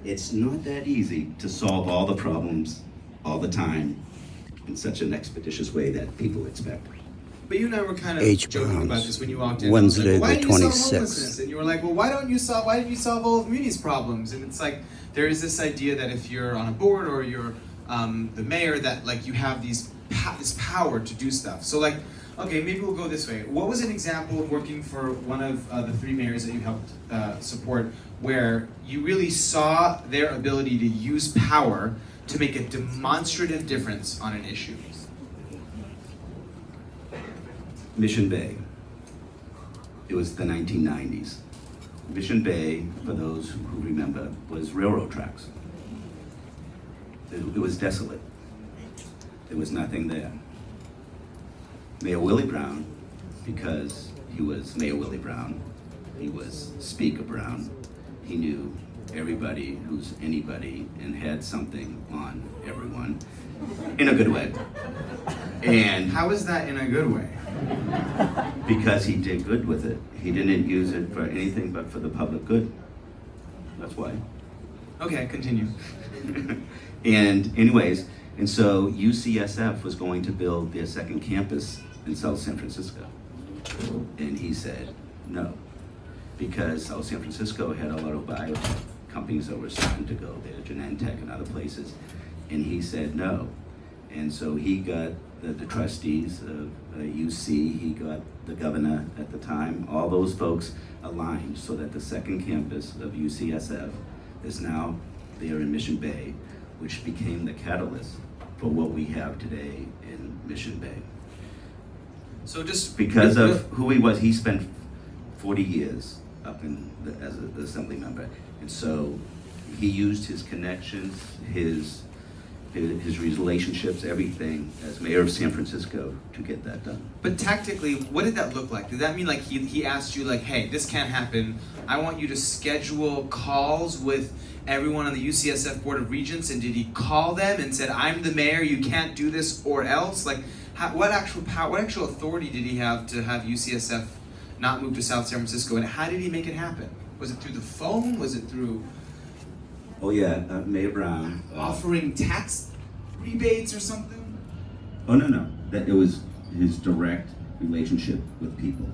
It's not that easy to solve all the problems all the time in such an expeditious way that people expect. But you and I were kind of H. joking Browns, about this when you walked in. Wednesday I was like, the why didn't you solve 26th. homelessness? And you were like, well, why didn't you solve all of Muni's problems? And it's like, there is this idea that if you're on a board or you're the mayor, that like you have this power to do stuff. So like, okay, maybe we'll go this way. What was an example of working for one of the three mayors that you helped support, where you really saw their ability to use power to make a demonstrative difference on an issue? Mission Bay. It was the 1990s. Mission Bay, for those who remember, was railroad tracks. It was desolate. There was nothing there. Mayor Willie Brown, because he was Mayor Willie Brown, he was Speaker Brown, he knew everybody who's anybody and had something on everyone in a good way. And How is that in a good way? because he did good with it. He didn't use it for anything but for the public good. That's why. Okay, continue. And anyways, and so UCSF was going to build their second campus in South San Francisco. And he said no, because South San Francisco had a lot of biotech companies that were starting to go there, Genentech and other places. And he said no. And so he got the trustees of UC, he got the governor at the time, all those folks aligned so that the second campus of UCSF is now there in Mission Bay, which became the catalyst for what we have today in Mission Bay. So just Because of who he was, he spent 40 years up as an assembly member. And so he used his connections, his relationships, everything, as mayor of San Francisco to get that done. But tactically, what did that look like? Did that mean like he asked you like, hey, this can't happen. I want you to schedule calls with everyone on the UCSF Board of Regents, and did he call them and said, I'm the mayor, you can't do this or else? Like, what actual power, what actual authority did he have to have UCSF not move to South San Francisco, and how did he make it happen? Was it through the phone? Was it through Oh yeah, Mayor Brown. offering tax rebates or something? Oh no, that it was his direct relationship with people,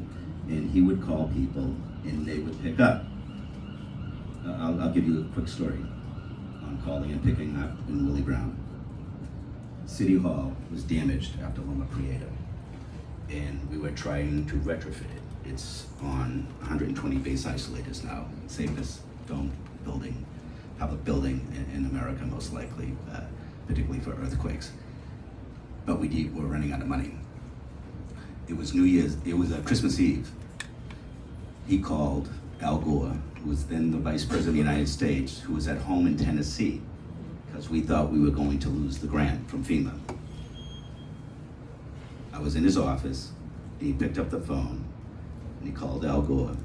and he would call people, and they would pick up. I'll give you a quick story on calling and picking up in Willie Brown. City Hall was damaged after Loma Prieta, and we were trying to retrofit it. It's on 120 base isolators now, safest dome building, public building in America, most likely, particularly for earthquakes. But we're running out of money. It was New Year's, it was Christmas Eve. He called Al Gore, who was then the Vice President of the United States, who was at home in Tennessee, because we thought we were going to lose the grant from FEMA. I was in his office, and he picked up the phone, and he called Al Gore,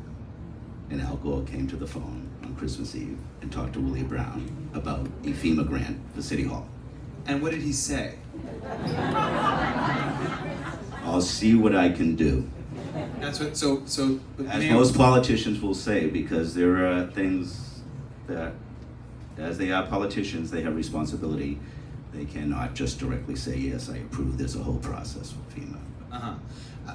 and Al Gore came to the phone on Christmas Eve and talked to Willie Brown about a FEMA grant for City Hall. And what did he say? I'll see what I can do. That's what, so As most politicians will say, because there are things that, as they are politicians, they have responsibility. They cannot just directly say, yes, I approve. There's a whole process with FEMA. Uh-huh.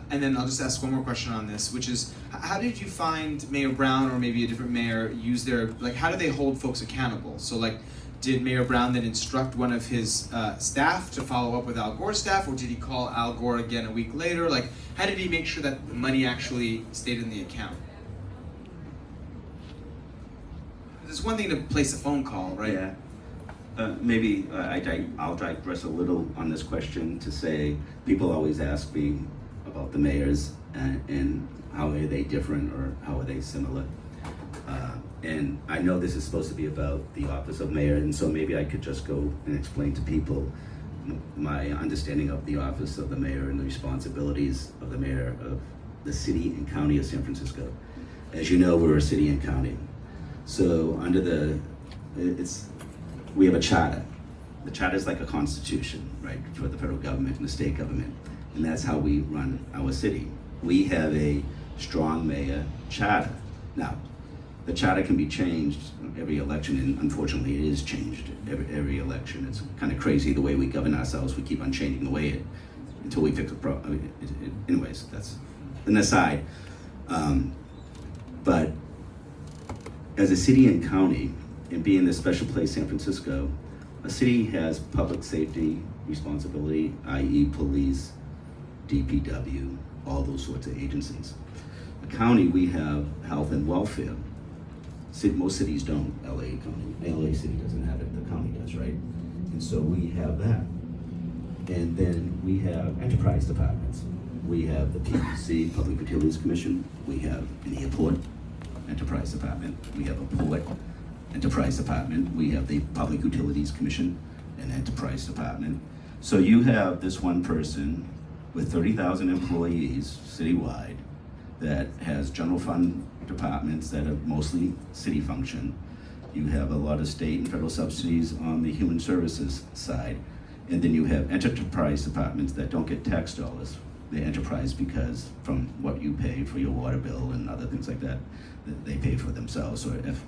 And then I'll just ask one more question on this, which is, how did you find Mayor Brown or maybe a different mayor use their, like, how do they hold folks accountable? So, like, did Mayor Brown then instruct one of his staff to follow up with Al Gore's staff, or did he call Al Gore again a week later? Like, how did he make sure that the money actually stayed in the account? It's one thing to place a phone call, right? Yeah. Maybe I'll digress a little on this question to say, people always ask me about the mayors and how are they different or how are they similar. And I know this is supposed to be about the office of mayor, and so maybe I could just go and explain to people my understanding of the office of the mayor and the responsibilities of the mayor of the city and county of San Francisco. As you know, we're a city and county. So under we have a charter. The charter is like a constitution, right, for the federal government and the state government. And that's how we run our city. We have a strong mayor charter. Now, The charter can be changed every election, and unfortunately it is changed every election. It's kind of crazy the way we govern ourselves. We keep on changing the way until we fix the problem. Anyways, that's an aside. But as a city and county, and being the special place San Francisco, a city has public safety responsibility, i.e. police, DPW, all those sorts of agencies. A county, we have health and welfare. Most cities don't. LA City doesn't have it, the county does, right? And so we have that. And then we have enterprise departments. We have the PUC, Public Utilities Commission. We have an airport enterprise department. We have a port enterprise department. We have the Public Utilities Commission, an enterprise department. So you have this one person with 30,000 employees citywide that has general fund departments that are mostly city function. You have a lot of state and federal subsidies on the human services side. And then you have enterprise departments that don't get tax dollars. They're enterprise because from what you pay for your water bill and other things like that, they pay for themselves, or if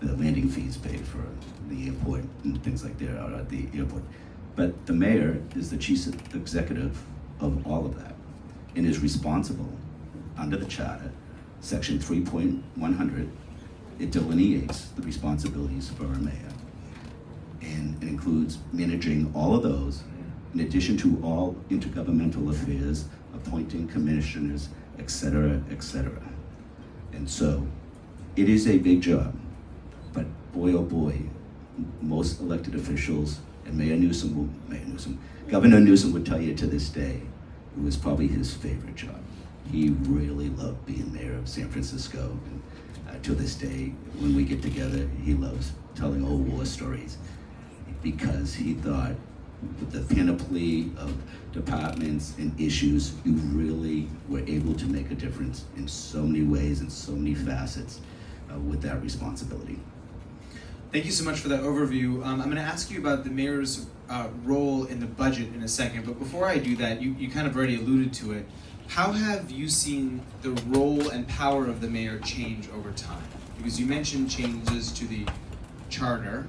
the landing fees paid for the airport and things like that out at the airport. But the mayor is the chief executive of all of that and is responsible under the charter, section 3.100, it delineates the responsibilities for a mayor. And it includes managing all of those, in addition to all intergovernmental affairs, appointing commissioners, et cetera, et cetera. And so, it is a big job, but boy oh boy, most elected officials, and Governor Newsom would tell you to this day, it was probably his favorite job. He really loved being mayor of San Francisco. And to this day, when we get together, he loves telling old war stories because he thought with the panoply of departments and issues, you really were able to make a difference in so many ways and so many facets with that responsibility. Thank you so much for that overview. I'm going to ask you about the mayor's role in the budget in a second, but before I do that, you kind of already alluded to it. How have you seen the role and power of the mayor change over time? Because you mentioned changes to the charter,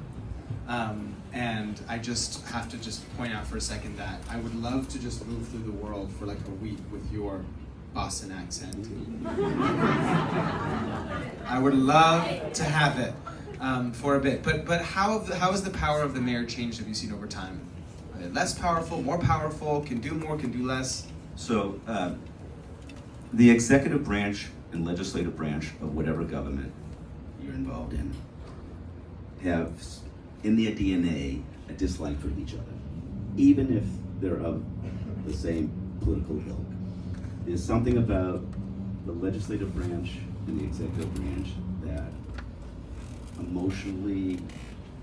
and I just have to point out for a second that I would love to just move through the world for like a week with your Boston accent. I would love to have it for a bit. But how has the power of the mayor changed, have you seen over time? Are they less powerful, more powerful, can do more, can do less? So the executive branch and legislative branch of whatever government you're involved in have in their DNA a dislike for each other, even if they're of the same political ilk. There's something about the legislative branch and the executive branch that emotionally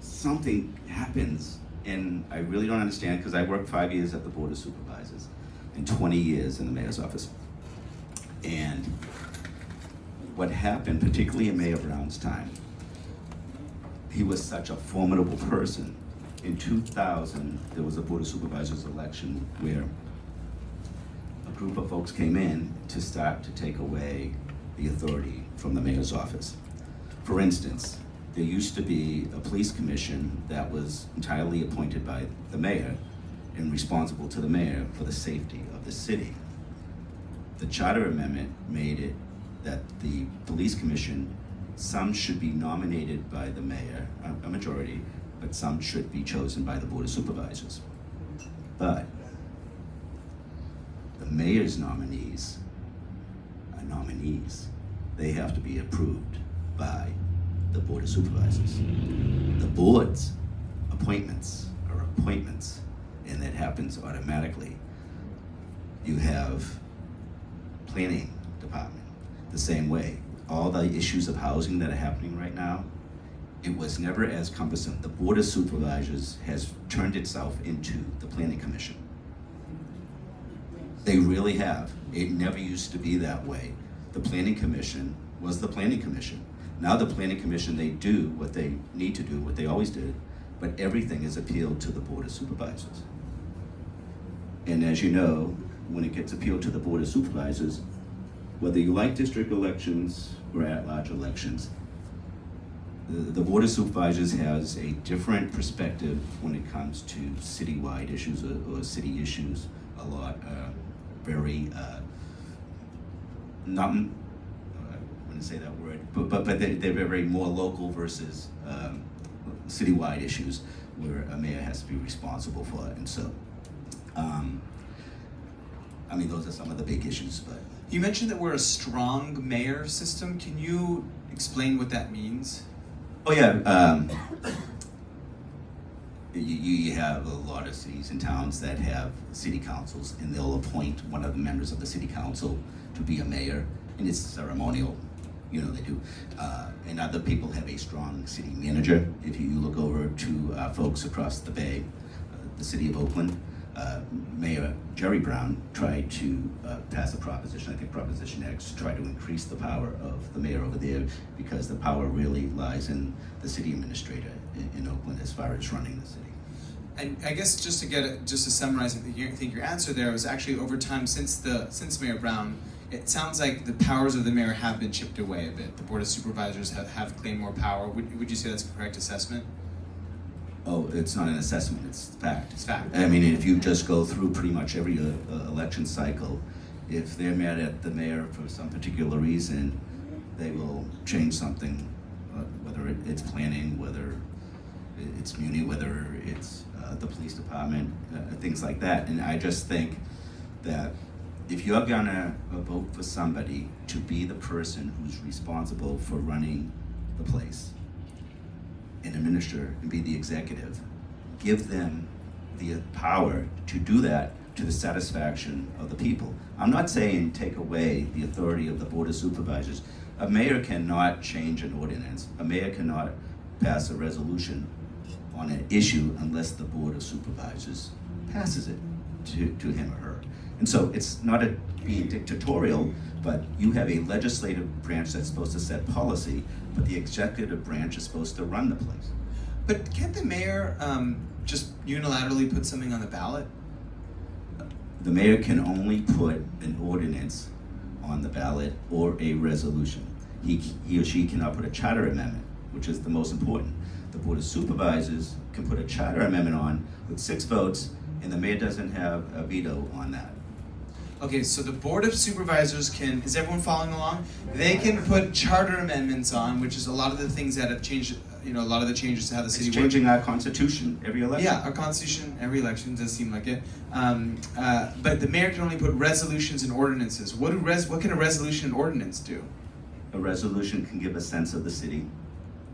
something happens, and I really don't understand because I worked 5 years at the Board of Supervisors and 20 years in the mayor's office. And what happened, particularly in Mayor Brown's time, he was such a formidable person. In 2000, there was a Board of Supervisors election where a group of folks came in to start to take away the authority from the mayor's office. For instance, there used to be a police commission that was entirely appointed by the mayor and responsible to the mayor for the safety of the city. The charter amendment made it that the police commission, some should be nominated by the mayor, a majority, but some should be chosen by the Board of Supervisors. But the mayor's nominees are nominees. They have to be approved by the Board of Supervisors. The board's appointments are appointments, and that happens automatically. You have planning department, the same way. All the issues of housing that are happening right now, it was never as cumbersome. The Board of Supervisors has turned itself into the Planning Commission. They really have. It never used to be that way. The Planning Commission was the Planning Commission. Now the Planning Commission, they do what they need to do, what they always did, but everything is appealed to the Board of Supervisors. And as you know, when it gets appealed to the Board of Supervisors, whether you like district elections or at-large elections, the Board of Supervisors has a different perspective when it comes to citywide issues or city issues. A lot very not. I wouldn't say that word, but they're very more local versus citywide issues where a mayor has to be responsible for it, and so. I mean, those are some of the big issues, but. You mentioned that we're a strong mayor system. Can you explain what that means? Oh yeah, you have a lot of cities and towns that have city councils, and they'll appoint one of the members of the city council to be a mayor, and it's ceremonial, you know, they do. And other people have a strong city manager. If you look over to folks across the bay, the city of Oakland, Mayor Jerry Brown tried to pass a proposition, I think Proposition X, to try to increase the power of the mayor over there, because the power really lies in the city administrator in Oakland as far as running the city. And I guess just to summarize, I think your answer there was actually over time since Mayor Brown, it sounds like the powers of the mayor have been chipped away a bit. The Board of Supervisors have claimed more power. Would you say that's a correct assessment? Oh, it's not an assessment, it's fact. It's fact. I mean, if you just go through pretty much every election cycle, if they're mad at the mayor for some particular reason, they will change something, whether it's planning, whether it's muni, whether it's the police department, things like that. And I just think that if you're gonna vote for somebody to be the person who's responsible for running the place and administer and be the executive, give them the power to do that to the satisfaction of the people. I'm not saying take away the authority of the Board of Supervisors. A mayor cannot change an ordinance. A mayor cannot pass a resolution on an issue unless the Board of Supervisors passes it to him or her. And so it's not being dictatorial, but you have a legislative branch that's supposed to set policy, but the executive branch is supposed to run the place. But can't the mayor just unilaterally put something on the ballot? The mayor can only put an ordinance on the ballot or a resolution. He or she cannot put a charter amendment, which is the most important. The Board of Supervisors can put a charter amendment on with 6 votes, and the mayor doesn't have a veto on that. Okay, so the Board of Supervisors can, is everyone following along? They can put charter amendments on, which is a lot of the things that have changed, you know, a lot of the changes to how the city works. It's changing our constitution every election. Yeah, our constitution, every election does seem like it. But the mayor can only put resolutions and ordinances. What can a resolution and ordinance do? A resolution can give a sense of the city,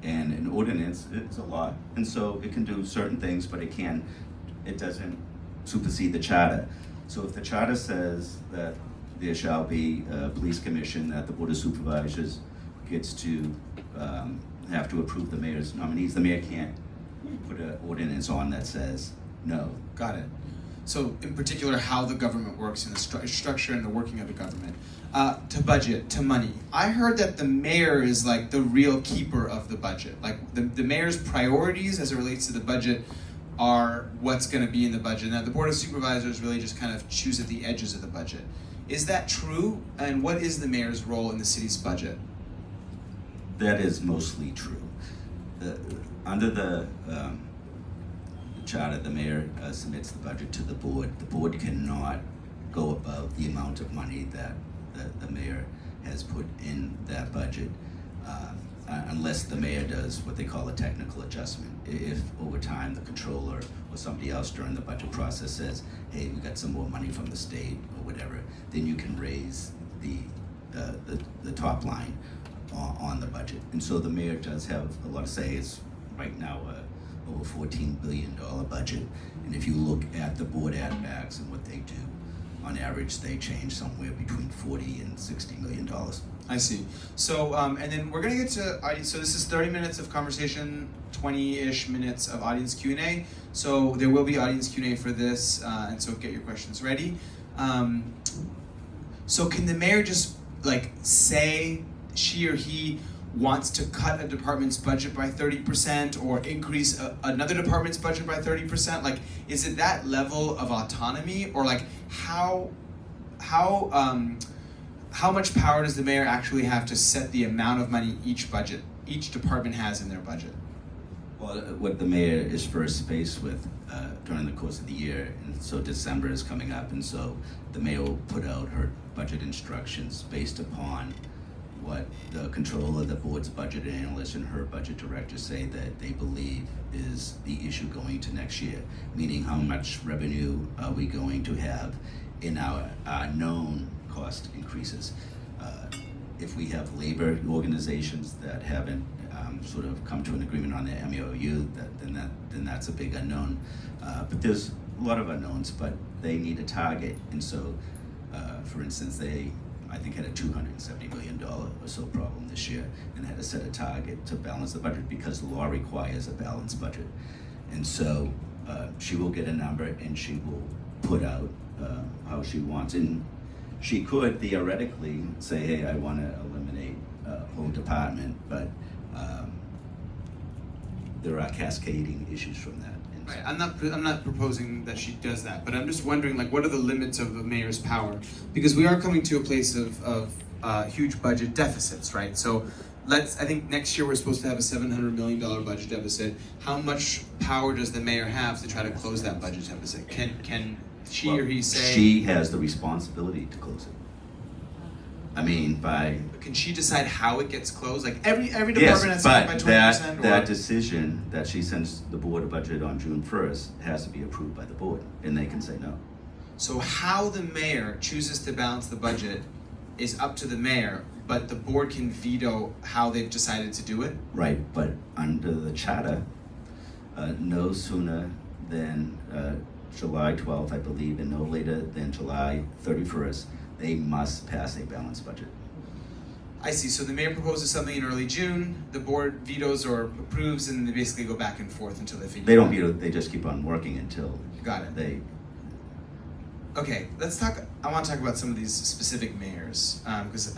and an ordinance is a law. And so it can do certain things, but it doesn't supersede the charter. So if the charter says that there shall be a police commission, that the Board of Supervisors gets to have to approve the mayor's nominees, the mayor can't put an ordinance on that says no. Got it. So in particular, how the government works and the structure and the working of the government. To budget, to money. I heard that the mayor is like the real keeper of the budget. Like the mayor's priorities as it relates to the budget are what's going to be in the budget. Now, the Board of Supervisors really just kind of choose at the edges of the budget. Is that true? And what is the mayor's role in the city's budget? That is mostly true. Under the charter, the mayor submits the budget to the board. The board cannot go above the amount of money that the mayor has put in that budget, unless the mayor does what they call a technical adjustment. If over time the controller or somebody else during the budget process says, hey, we got some more money from the state or whatever, then you can raise the top line on the budget. And so the mayor does have a lot to say. It's right now over $14 billion budget. And if you look at the board add-backs and what they do, on average, they change somewhere between $40 and $60 million. I see. So, and then we're gonna get to audience. So this is 30 minutes of conversation, 20-ish minutes of audience Q&A. So there will be audience Q&A for this, and so get your questions ready. So can the mayor just like say she or he wants to cut a department's budget by 30% or increase another department's budget by 30%? Like, is it that level of autonomy, or like how much power does the mayor actually have to set the amount of money each budget each department has in their budget? Well, what the mayor is first faced with during the course of the year, and so December is coming up, and so the mayor will put out her budget instructions based upon what the controller, the board's budget analyst, and her budget director say that they believe is the issue going to next year, meaning how much revenue are we going to have in our known cost increases. If we have labor organizations that haven't sort of come to an agreement on their MOU, then that's a big unknown. But there's a lot of unknowns, but they need a target, and so, for instance, they I think had a $270 million or so problem this year, and had to set a target to balance the budget because the law requires a balanced budget. And so she will get a number, and she will put out how she wants. And she could theoretically say, hey, I want to eliminate a whole department, but there are cascading issues from that. And Right. I'm not proposing that she does that, but I'm just wondering, like, what are the limits of the mayor's power? Because we are coming to a place of huge budget deficits, right? So I think next year we're supposed to have a $700 million budget deficit. How much power does the mayor have to try to close that budget deficit? Can she or he say? She has the responsibility to close it. I mean, Can she decide how it gets closed? Like every department yes, has to cut by 20%? But that decision that she sends the board a budget on June 1st has to be approved by the board, and they can say no. So how the mayor chooses to balance the budget is up to the mayor, but the board can veto how they've decided to do it? Right, but under the charter, no sooner than July 12th, I believe, and no later than July 31st, they must pass a balanced budget. I see. So the mayor proposes something in early June, the board vetoes or approves, and they basically go back and forth until they figure They don't it out. veto, they just keep on working until Got it. they. Okay, let's talk. I want to talk about some of these specific mayors, because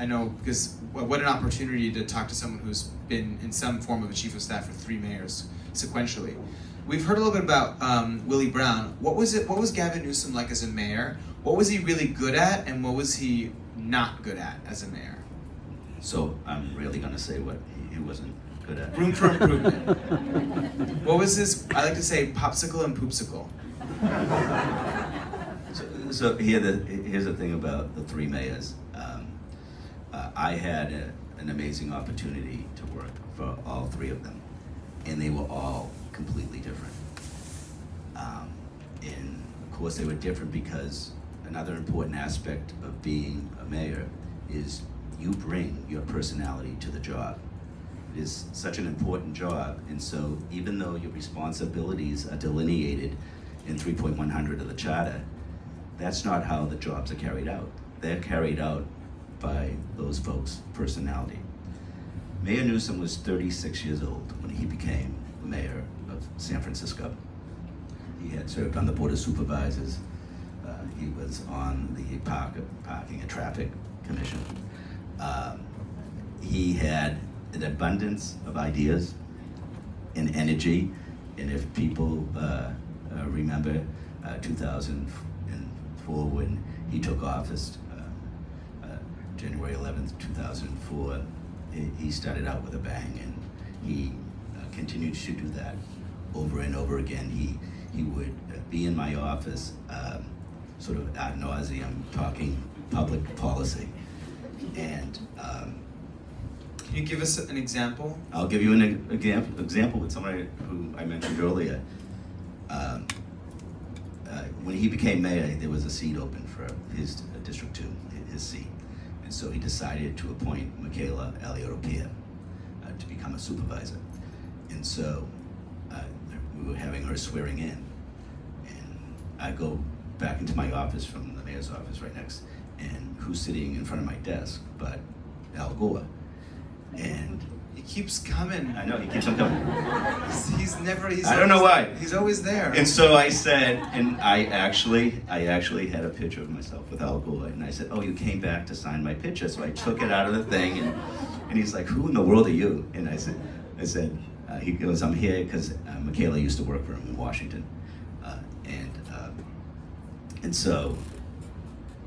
what an opportunity to talk to someone who's been in some form of a chief of staff for 3 mayors sequentially. We've heard a little bit about Willie Brown. What was Gavin Newsom like as a mayor? What was he really good at, and what was he not good at as a mayor? So I'm really gonna say what he wasn't good at. Room for improvement. What was his? I like to say popsicle and poopsicle. So here's the thing about the 3 mayors. I had an amazing opportunity to work for all 3 of them, and they were all completely different. And of course they were different because another important aspect of being a mayor is you bring your personality to the job. It is such an important job, and so even though your responsibilities are delineated in 3.100 of the charter, that's not how the jobs are carried out. They're carried out by those folks' personality. Mayor Newsom was 36 years old when he became the mayor of San Francisco. He had served on the Board of Supervisors. He was on the Parking and Traffic Commission. He had an abundance of ideas and energy, and if people remember 2004 when he took office, January 11th, 2004, he started out with a bang, and he continued to do that over and over again. He would be in my office sort of ad nauseum talking public policy. And Can you give us an example? I'll give you an example with somebody who I mentioned earlier. When he became mayor, there was a seat open for his District 2, his seat. And so he decided to appoint Michaela Alioropia to become a supervisor. And so we were having her swearing in. And I go back into my office from the mayor's office right next, and who's sitting in front of my desk but Al Gore. And He keeps coming. I know, he keeps on coming. He's I don't know why. He's always there. And so I said, and I actually had a picture of myself with Al Gore, and I said, oh, you came back to sign my picture. So I took it out of the thing, and he's like, who in the world are you? And I said, he goes, I'm here because Michaela used to work for him in Washington. And so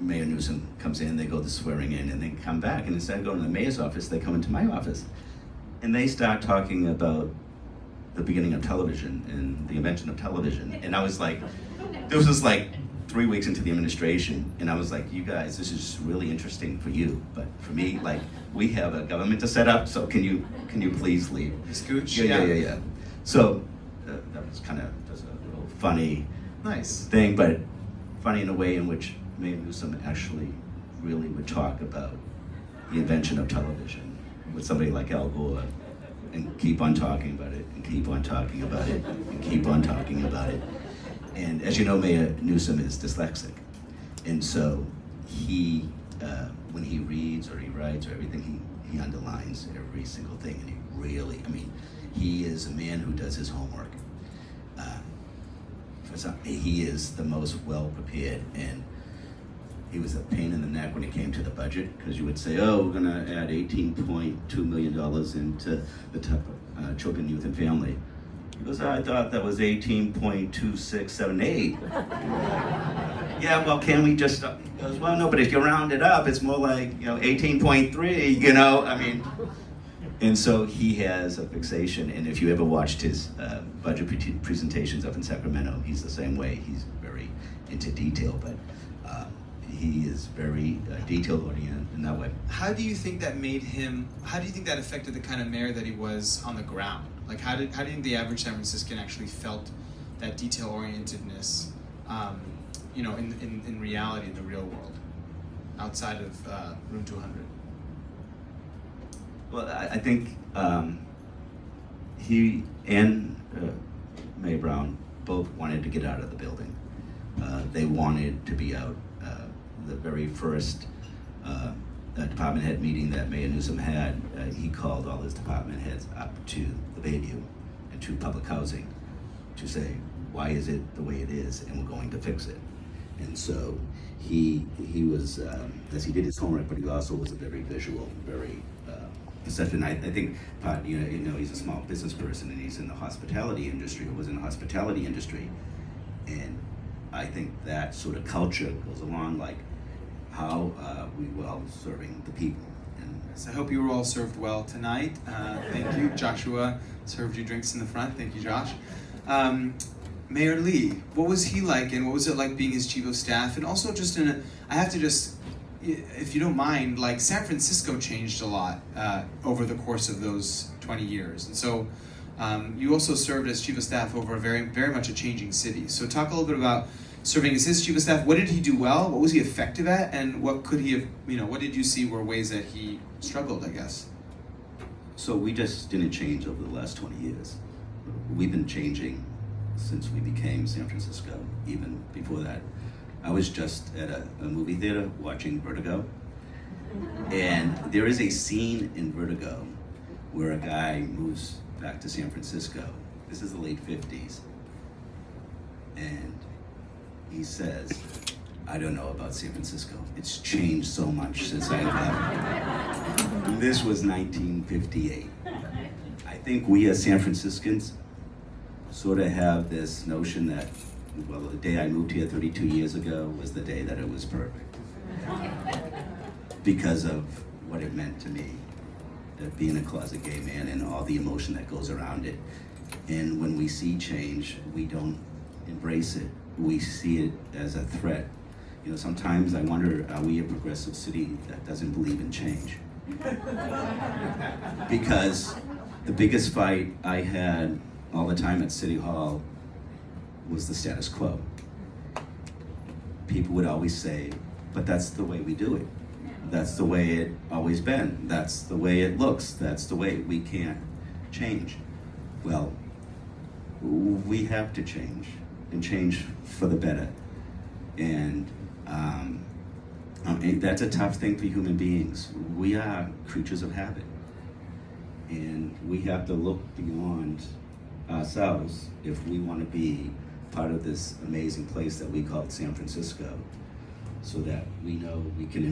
Mayor Newsom comes in, they go to swearing in, and they come back, and instead of going to the mayor's office, they come into my office. and they start talking about the beginning of television and the invention of television. And I was like, this was like 3 weeks into the administration, and I was like, you guys, this is really interesting for you, but for me, like, we have a government to set up, so can you please leave? Scooch? Yeah. So that was kind of just a little funny Nice. thing, but funny in a way in which Mayor Newsom actually really would talk about the invention of television with somebody like Al Gore, and keep on talking about it, and keep on talking about it, and keep on talking about it. And as you know, Mayor Newsom is dyslexic, and so he, when he reads or he writes or everything, he underlines every single thing, and he really, he is a man who does his homework. He is the most well-prepared, and he was a pain in the neck when it came to the budget, because you would say, oh, we're gonna add $18.2 million into the children, youth, and family. He goes, I thought that was 18.2678. Yeah, well, can we just, he goes, well, no, but if you round it up, it's more like, 18.3, And so he has a fixation, and if you ever watched his budget presentations up in Sacramento, he's the same way. He's very into detail, but he is very detail-oriented in that way. How do you think that affected the kind of mayor that he was on the ground? Like, how do you think the average San Franciscan actually felt that detail-orientedness, in reality, in the real world, outside of Room 200? Well, I think he and Mayor Brown both wanted to get out of the building. They wanted to be out. The very first department head meeting that Mayor Newsom had, he called all his department heads up to the Bayview and to public housing to say, why is it the way it is, and we're going to fix it. And so he was, as he did his homework, but he also was a very visual, very perceptive. I think he's a small business person, and he's in the hospitality industry, or was in the hospitality industry. And I think that sort of culture goes along, like how we were all serving the people. And So I hope you were all served well tonight. Thank you. Joshua served you drinks in the front. Thank you, Josh. Mayor Lee, what was he like, and what was it like being his chief of staff? And also just if you don't mind, like, San Francisco changed a lot over the course of those 20 years. And so you also served as chief of staff over a very, very much a changing city. So talk a little bit about serving as his chief of staff. What did he do well? What was he effective at? And what could he have, what did you see were ways that he struggled, I guess? so we just didn't change over the last 20 years. We've been changing since we became San Francisco. Even before that, I was just at a movie theater watching Vertigo, and there is a scene in Vertigo where a guy moves back to San Francisco. This is the late 50s, and he says, I don't know about San Francisco. It's changed so much since I left. This was 1958. I think we as San Franciscans sort of have this notion that, well, the day I moved here 32 years ago was the day that it was perfect. Because of what it meant to me, being a closet gay man and all the emotion that goes around it. And when we see change, we don't embrace it. We see it as a threat. Sometimes I wonder, are we a progressive city that doesn't believe in change? Because the biggest fight I had all the time at City Hall was the status quo. People would always say, but that's the way we do it. That's the way it always been. That's the way it looks. That's the way we can't change. Well, we have to change, and change for the better. And that's a tough thing for human beings. We are creatures of habit, and we have to look beyond ourselves if we want to be part of this amazing place that we call San Francisco, so that we know we can